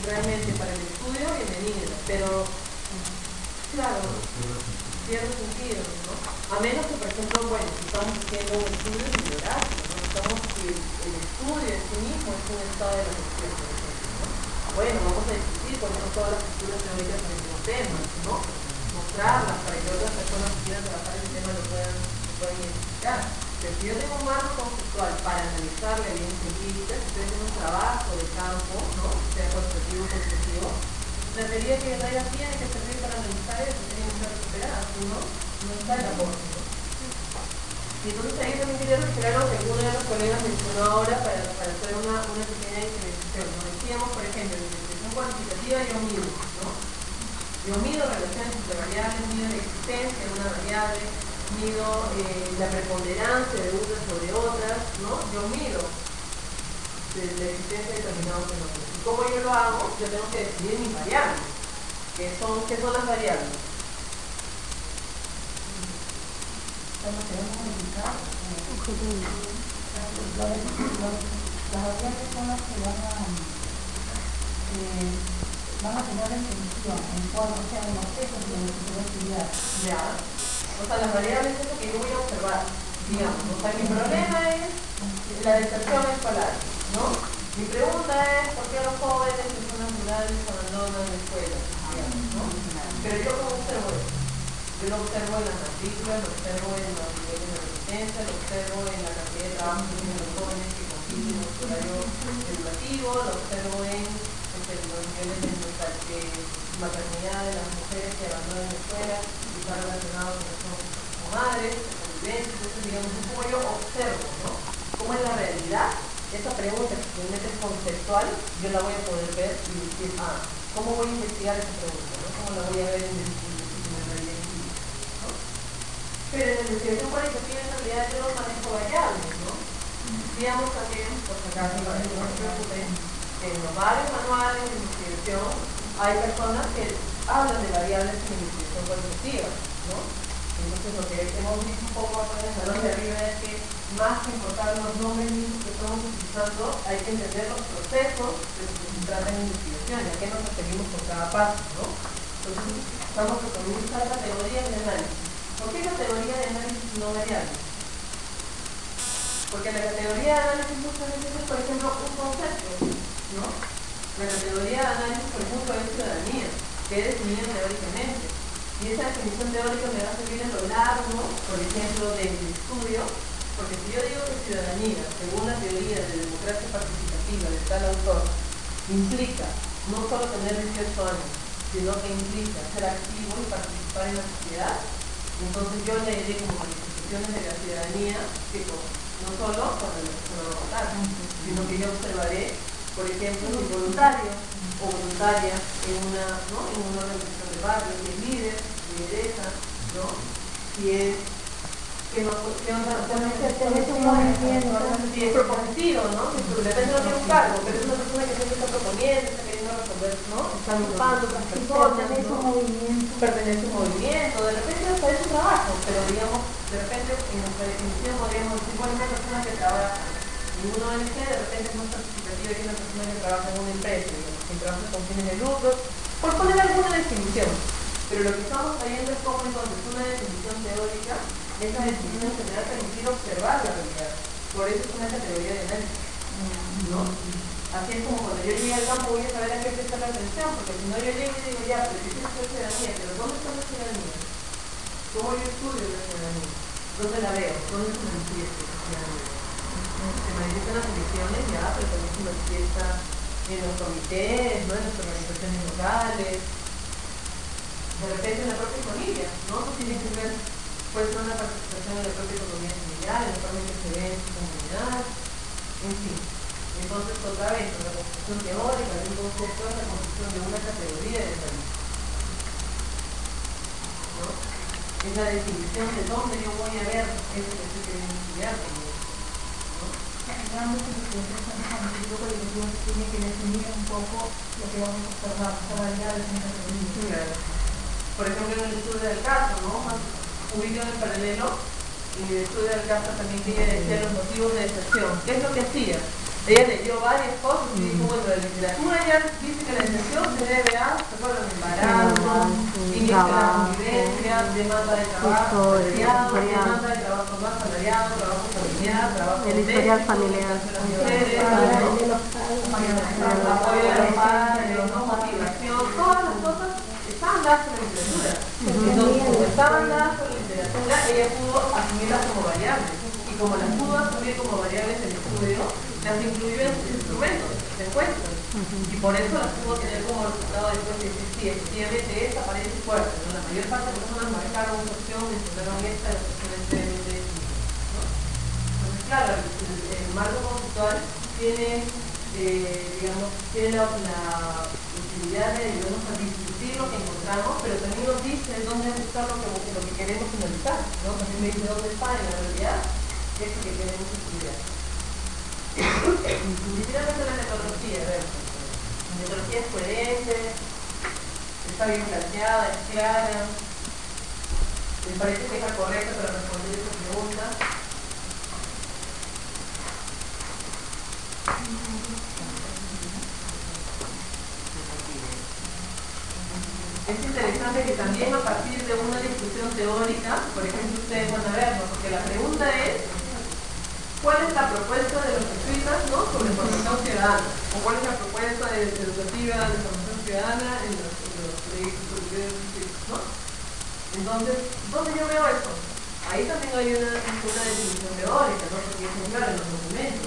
realmente para el estudio, bienvenida, pero claro, pierde sentido, ¿no? A menos que, por ejemplo, bueno, si estamos haciendo un estudio bibliográfico, ¿no? Estamos que el estudio en sí mismo es un estado de la cuestión, por ejemplo, ¿no? Bueno, vamos a discutir con todas las estructuras teóricas de los temas, ¿no? Mostrarlas para que otras personas que quieran trabajar el tema lo puedan identificar. Pero si yo tengo un marco conceptual para analizar la evidencia empírica, si estoy haciendo un trabajo de campo, ¿no? Sea cualitativo o cuantitativo, la teoría que Herrera tiene que servir para analizar eso, tiene que ser recuperada, si no, no está el aporte, ¿no? Y entonces ahí también quería recuperar lo que alguno de los colegas mencionó ahora para hacer una pequeña diferenciación. Como decíamos, por ejemplo, en la investigación cuantitativa yo mido, ¿no? Yo mido relaciones entre variables, mido la existencia de una variable, mido la preponderancia de unas sobre otras, ¿no? Yo mido la existencia de determinados fenómenos. ¿Y cómo yo lo hago? Yo tengo que definir mis variables. ¿Qué son las variables? Cuando queremos modificar, las variables son las que van a tener la intención en cuanto sean los objetos de los que se va a estudiar. Ya. O sea, las variables es lo que yo voy a observar, digamos. O sea, mi problema es la deserción escolar, ¿no? Mi pregunta es ¿por qué los jóvenes en zonas rurales abandonan la escuela? Digamos, ¿no? Pero yo cómo observo eso. Yo lo observo en las matrículas, lo observo en los niveles de resistencia, lo observo en la cantidad de trabajo que tienen los jóvenes que compiten en su horario educativo, lo observo en los niveles de maternidad de las mujeres que abandonan la escuela y están relacionados con madres, con vivencias. Entonces, digamos, es como yo observo, ¿no? ¿Cómo es la realidad? Esa pregunta que finalmente es conceptual, yo la voy a poder ver y decir, ¿cómo voy a investigar esa pregunta? ¿No? ¿Cómo la voy a ver en la realidad empírica? ¿No? Pero en la investigación cualitativa en realidad yo no manejo variables, ¿no? Decíamos también, por si acaso, no se preocupen, que en los varios manuales de investigación hay personas que hablan de variables en investigación cualitativa, ¿no? Entonces lo que hemos visto un poco acá en el salón de arriba es que más que importar los nombres mismos que estamos utilizando, hay que entender los procesos de los que se trata en investigación y a qué nos referimos por cada paso, ¿no? Entonces estamos proponiendo usar categorías de análisis. ¿Por qué categoría de análisis no variable? Porque la categoría de análisis muchas veces es, por ejemplo, un concepto, ¿no? La categoría de análisis, por ejemplo, es ciudadanía, que es definida teóricamente. Y esa definición teórica me va a servir en lo largo, por ejemplo, del estudio, porque si yo digo que ciudadanía, según la teoría de democracia participativa de tal autor, implica no solo tener 18 años, sino que implica ser activo y participar en la sociedad, entonces yo añadiré como manifestaciones de la ciudadanía que no solo cuando la persona va a votar, sino que yo observaré, por ejemplo, si es voluntario o voluntaria en una organización de barrio, si es líder, lideresa, ¿no? Si es si es propositivo, ¿no? De repente no tiene un cargo, pero es una persona que siempre está proponiendo, está queriendo resolver, ¿no? Está ocupando otras personas, ¿no? Pertenece a un movimiento, de repente hasta es un trabajo, pero digamos, de repente en nuestra definición podríamos decir, bueno, una persona que trabaja en una ONG de repente es más participativa que una persona que trabaja en una empresa, que trabaja con fines de lucro, por poner alguna definición. Pero lo que estamos trayendo es como entonces una definición teórica. Esa definición se me va a permitir observar la realidad. Por eso es una categoría de análisis, ¿no? Así es como cuando yo llegue al campo voy a saber a qué prestar la atención, porque si no yo llego y digo, ya, pero si es ciudadanía, pero ¿dónde está la ciudadanía? ¿Cómo yo estudio la ciudadanía? ¿Dónde la veo? ¿Dónde se manifiesta la ciudadanía? Se manifiesta en las elecciones, ya, pero también se manifiesta en los comités, ¿no? En las organizaciones locales, de repente en la propia familia, ¿no? No tiene que ver. Puede ser una participación en la propia economía familiar, en la forma en que se ve en su comunidad, en fin. Entonces, otra vez, la construcción teórica de un concepto es la construcción de una categoría de análisis, ¿no? Es la definición de dónde yo voy a ver eso que estoy queriendo estudiar, ¿no? Realmente lo que tiene que definir un poco lo que vamos a observar, esta variedad de categorías. Por ejemplo, en el estudio del caso, ¿no? Ubico en el paralelo y el estudio del caso también quería decir los motivos de deserción. ¿Qué es lo que hacía? Ella leyó varias cosas y dijo, bueno, la literatura ya dice que la educación se debe a, recuerda, el embarazo, inicio de la convivencia, demanda de trabajo demanda de trabajo más asalariado, trabajo familiar, trabajo el historial familiar, apoyo de los padres, ¿no? Motivación, todas las cosas estaban dadas por la literatura. Entonces, como estaban dadas por la literatura, ella pudo asumirlas como variables. Y como las pudo asumir como variables en el estudio, las incluyó en sus instrumentos de encuentro. Y por eso las pudo tener como resultado después de decir, sí, efectivamente esta aparece fuerte, ¿no? La mayor parte de las personas marcaron una opción, mencionaron esta, la opción excelente, ¿no? Entonces, claro, el marco conceptual tiene, digamos, tiene la utilidad de ayudarnos a discutir lo que encontramos, pero también nos dice dónde está lo que queremos finalizar, ¿no? También me dice dónde está en la realidad eso que queremos estudiar. Y finalmente la metodología, a ver, la metodología es coherente, está bien planteada, es clara, me parece que es la correcta para responder esta pregunta. Es interesante que también a partir de una discusión teórica, por ejemplo, ustedes van a verlo, porque la pregunta es ¿cuál es la propuesta de los jesuitas, ¿no? sobre formación ciudadana? ¿O cuál es la propuesta educativa de formación ciudadana en los proyectos, ¿no? Entonces, ¿dónde yo veo eso? Ahí también hay una definición teórica, ¿no? Porque es muy claro en los documentos.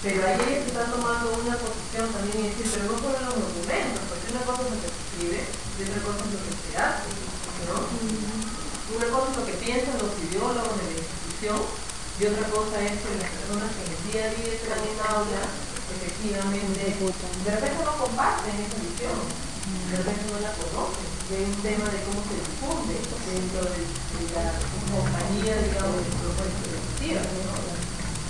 Pero ahí ellos están tomando una posición también y decir, pero no solo en los documentos, porque una cosa es lo que se escribe y otra cosa es lo que se hace, ¿no? Una cosa es lo que piensan los ideólogos de la institución y otra cosa es que las personas que en el día a día están en aula, efectivamente, de repente no comparten esa visión, de repente no la conocen, y hay un tema de cómo se difunde dentro de la compañía, digamos, de propuestas educativas, ¿no?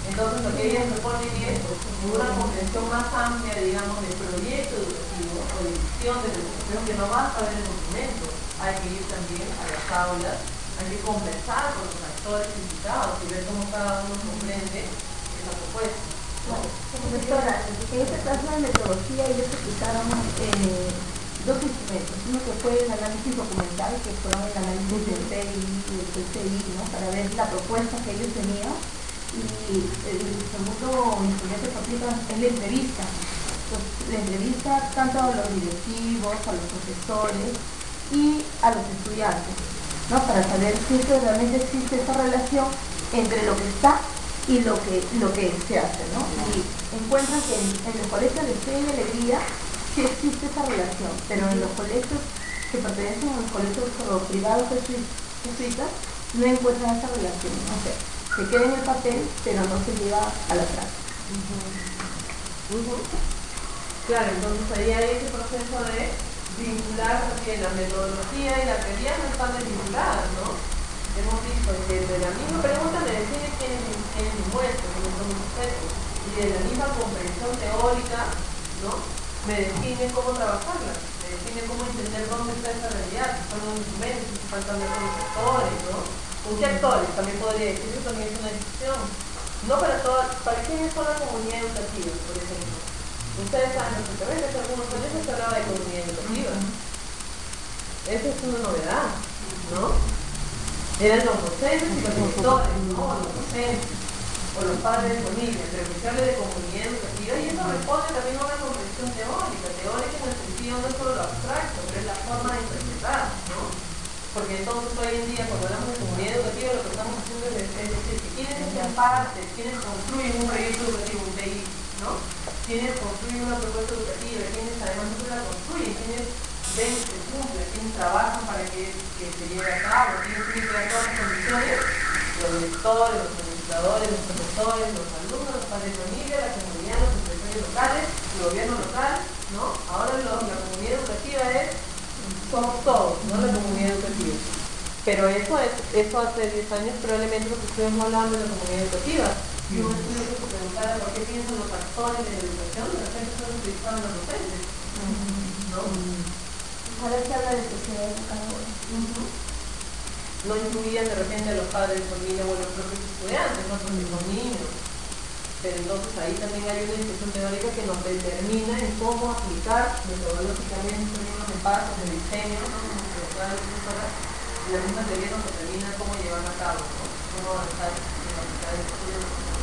Entonces lo que ellas proponen es una comprensión más amplia, digamos, del proyecto educativo o de visión de la educación, que no basta ver el documento, hay que ir también a las aulas, hay que conversar con los actores invitados y ver cómo cada uno comprende esa propuesta. Profesora, en este caso de metodología ellos utilizaron dos instrumentos, uno que fue el análisis documental, que fueron el análisis del PI y del PCI, ¿no? Para ver la propuesta que ellos tenían, y el segundo instrumento que aplican es la entrevista. Pues, la entrevista tanto a los directivos, a los profesores y a los estudiantes, ¿no? Para saber si realmente existe esa relación entre lo que está y lo que se hace, ¿no? Y encuentran que en los colegios de Fe y de Alegría sí existe esa relación, pero en los colegios que pertenecen a los colegios privados jesuitas no encuentran esa relación. O sea, se queda en el papel, pero no se lleva a la práctica. Claro, entonces ahí hay ese proceso de vincular también la metodología y la teoría no están desvinculadas, ¿no? Hemos visto que de la misma pregunta me define quién es mi muestra, quiénes son mis sujetos, y de la misma comprensión teórica, ¿no? Me define cómo trabajarla, me define cómo entender dónde está esa realidad, si son los instrumentos, si faltan los actores, ¿no? ¿Con qué actores? También podría decir, eso también es una discusión. No para quiénes son las comunidades educativas, por ejemplo. Ustedes saben perfectamente que algunos colegios se hablaba de comunidad educativa. Esa es una novedad, ¿no? Eran los docentes y los directores, ¿no? O los docentes, o los padres de familia, pero que se hable de comunidad educativa, y eso responde también a una comprensión teórica en el sentido no es solo lo abstracto, pero es la forma de interpretar, ¿no? Porque entonces hoy en día cuando hablamos de comunidad educativa lo que estamos haciendo es decir que quienes hacen parte, quienes construyen un proyecto educativo, un TI, ¿no? Quienes construyen una propuesta educativa, quienes además no la construyen, quienes ven que se cumple, quienes trabajan para que se lleve a cabo, quienes tienen que dar todas las condiciones, los directores, los administradores, los profesores, los alumnos, los padres de familia, la comunidad, los empresarios locales, el gobierno local, ¿no? Ahora la comunidad educativa somos todos, ¿no? La comunidad educativa. Pero eso hace 10 años probablemente lo que estuvimos hablando de la comunidad educativa. Y uno tiene que preguntar por qué piensan los actores de la educación, de repente son los que disparan los docentes, ¿no? Ahora se habla de sociedad educadora. No incluían de repente a los padres de familia o a los propios estudiantes, ¿no? Porque son niños. pero entonces ahí también hay una discusión teórica que nos determina en cómo aplicar metodológicamente en términos de pasos, de diseño, ¿no? La misma teoría nos determina cómo llevar a cabo, ¿no? Cómo avanzar en la aplicar el estudio.